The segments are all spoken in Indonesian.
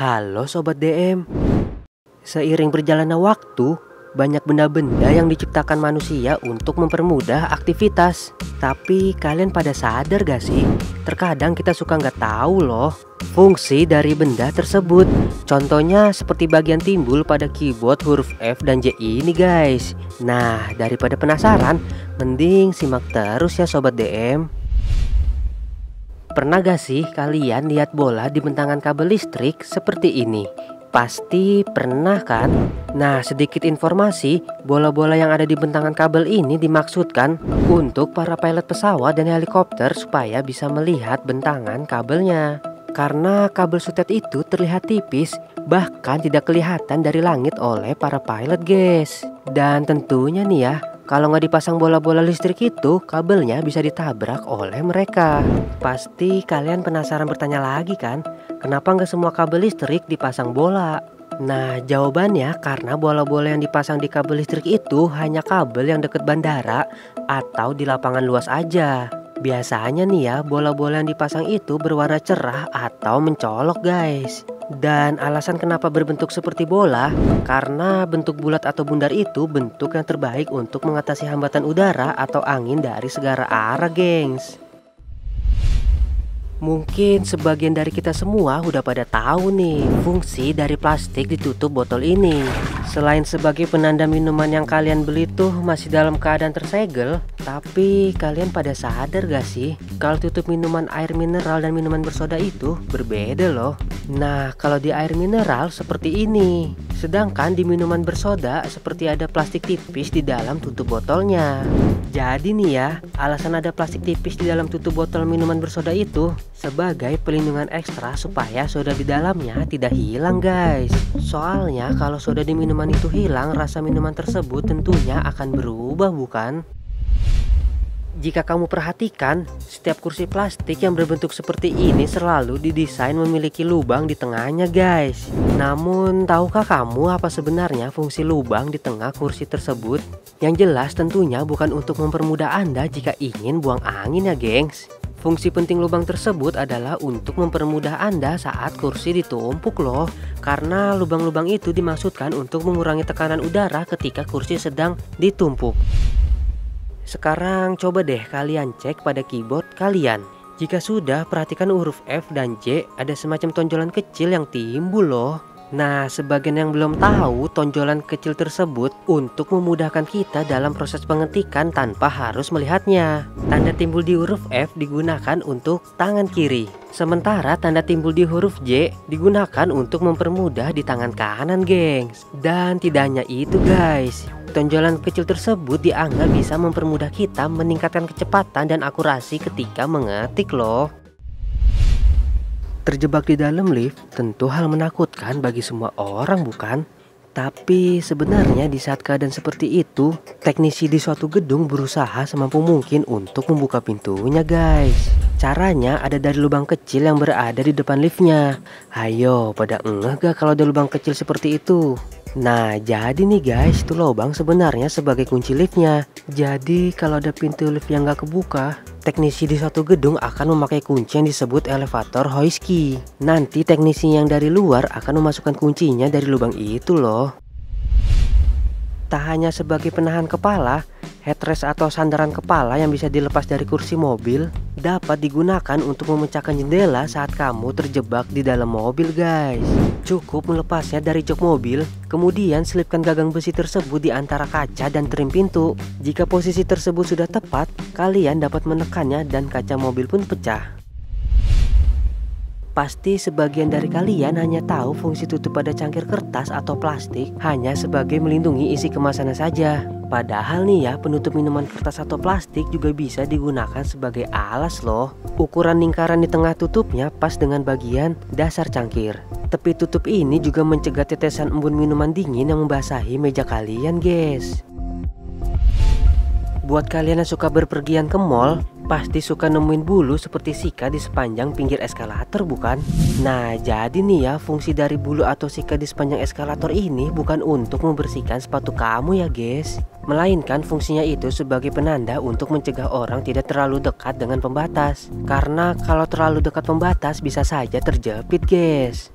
Halo Sobat DM. Seiring berjalannya waktu, banyak benda-benda yang diciptakan manusia untuk mempermudah aktivitas. Tapi kalian pada sadar gak sih? Terkadang kita suka nggak tahu loh fungsi dari benda tersebut. Contohnya seperti bagian timbul pada keyboard huruf F dan J ini guys. Nah, daripada penasaran, mending simak terus ya Sobat DM. Pernah gak sih kalian lihat bola dibentangan kabel listrik seperti ini? Pasti pernah kan? Nah, sedikit informasi, bola-bola yang ada di bentangan kabel ini dimaksudkan untuk para pilot pesawat dan helikopter supaya bisa melihat bentangan kabelnya. Karena kabel sutet itu terlihat tipis, bahkan tidak kelihatan dari langit oleh para pilot guys. Dan tentunya nih ya, kalau nggak dipasang bola-bola listrik itu, kabelnya bisa ditabrak oleh mereka. Pasti kalian penasaran bertanya lagi kan, kenapa nggak semua kabel listrik dipasang bola? Nah, jawabannya karena bola-bola yang dipasang di kabel listrik itu hanya kabel yang dekat bandara atau di lapangan luas aja. Biasanya nih ya, bola-bola yang dipasang itu berwarna cerah atau mencolok guys. Dan alasan kenapa berbentuk seperti bola, karena bentuk bulat atau bundar itu bentuk yang terbaik untuk mengatasi hambatan udara atau angin dari segala arah gengs. Mungkin sebagian dari kita semua udah pada tahu nih fungsi dari plastik ditutup botol ini. Selain sebagai penanda minuman yang kalian beli tuh masih dalam keadaan tersegel, tapi kalian pada sadar gak sih kalau tutup minuman air mineral dan minuman bersoda itu berbeda loh. Nah, kalau di air mineral seperti ini, sedangkan di minuman bersoda seperti ada plastik tipis di dalam tutup botolnya. Jadi nih ya, alasan ada plastik tipis di dalam tutup botol minuman bersoda itu sebagai pelindungan ekstra supaya soda di dalamnya tidak hilang guys. Soalnya kalau soda di minuman itu hilang, rasa minuman tersebut tentunya akan berubah bukan? Jika kamu perhatikan, setiap kursi plastik yang berbentuk seperti ini selalu didesain memiliki lubang di tengahnya guys. Namun tahukah kamu apa sebenarnya fungsi lubang di tengah kursi tersebut? Yang jelas tentunya bukan untuk mempermudah Anda jika ingin buang angin ya gengs. Fungsi penting lubang tersebut adalah untuk mempermudah Anda saat kursi ditumpuk loh. Karena lubang-lubang itu dimaksudkan untuk mengurangi tekanan udara ketika kursi sedang ditumpuk. Sekarang coba deh kalian cek pada keyboard kalian. Jika sudah, perhatikan huruf F dan J ada semacam tonjolan kecil yang timbul loh. Nah, sebagian yang belum tahu, tonjolan kecil tersebut untuk memudahkan kita dalam proses pengetikan tanpa harus melihatnya. Tanda timbul di huruf F digunakan untuk tangan kiri, sementara tanda timbul di huruf J digunakan untuk mempermudah di tangan kanan gengs. Dan tidak hanya itu guys, tonjolan kecil tersebut dianggap bisa mempermudah kita meningkatkan kecepatan dan akurasi ketika mengetik loh. Terjebak di dalam lift tentu hal menakutkan bagi semua orang bukan? Tapi sebenarnya di saat keadaan seperti itu, teknisi di suatu gedung berusaha semampu mungkin untuk membuka pintunya guys. Caranya ada dari lubang kecil yang berada di depan liftnya. Ayo, pada ngeh gak kalau ada lubang kecil seperti itu? Nah, jadi nih guys, itu lubang sebenarnya sebagai kunci liftnya. Jadi kalau ada pintu lift yang gak kebuka, teknisi di suatu gedung akan memakai kunci yang disebut elevator hoist key. Nanti teknisi yang dari luar akan memasukkan kuncinya dari lubang itu loh. Tak hanya sebagai penahan kepala, headrest atau sandaran kepala yang bisa dilepas dari kursi mobil dapat digunakan untuk memecahkan jendela saat kamu terjebak di dalam mobil guys. Cukup melepasnya dari jok mobil, kemudian selipkan gagang besi tersebut di antara kaca dan trim pintu. Jika posisi tersebut sudah tepat, kalian dapat menekannya dan kaca mobil pun pecah. Pasti sebagian dari kalian hanya tahu fungsi tutup pada cangkir kertas atau plastik hanya sebagai melindungi isi kemasannya saja. Padahal nih ya, penutup minuman kertas atau plastik juga bisa digunakan sebagai alas loh. Ukuran lingkaran di tengah tutupnya pas dengan bagian dasar cangkir. Tepi tutup ini juga mencegah tetesan embun minuman dingin yang membasahi meja kalian guys. Buat kalian yang suka berpergian ke mall, pasti suka nemuin bulu seperti sika di sepanjang pinggir eskalator bukan? Nah, jadi nih ya, fungsi dari bulu atau sika di sepanjang eskalator ini bukan untuk membersihkan sepatu kamu ya guys, melainkan fungsinya itu sebagai penanda untuk mencegah orang tidak terlalu dekat dengan pembatas. Karena kalau terlalu dekat pembatas bisa saja terjepit guys.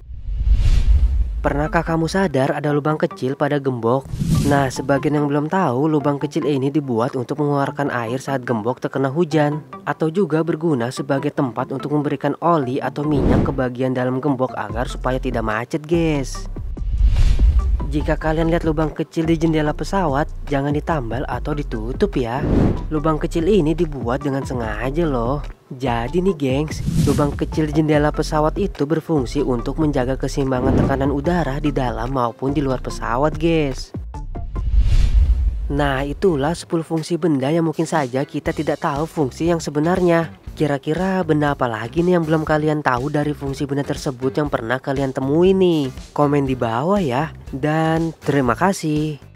Pernahkah kamu sadar ada lubang kecil pada gembok? Nah, sebagian yang belum tahu, lubang kecil ini dibuat untuk mengeluarkan air saat gembok terkena hujan, atau juga berguna sebagai tempat untuk memberikan oli atau minyak ke bagian dalam gembok agar supaya tidak macet, guys. Jika kalian lihat lubang kecil di jendela pesawat, jangan ditambal atau ditutup ya. Lubang kecil ini dibuat dengan sengaja loh. Jadi nih gengs, lubang kecil di jendela pesawat itu berfungsi untuk menjaga keseimbangan tekanan udara di dalam maupun di luar pesawat, guys. Nah, itulah 10 fungsi benda yang mungkin saja kita tidak tahu fungsi yang sebenarnya. Kira-kira benda apa lagi nih yang belum kalian tahu dari fungsi benda tersebut yang pernah kalian temui nih? Komen di bawah ya. Dan terima kasih.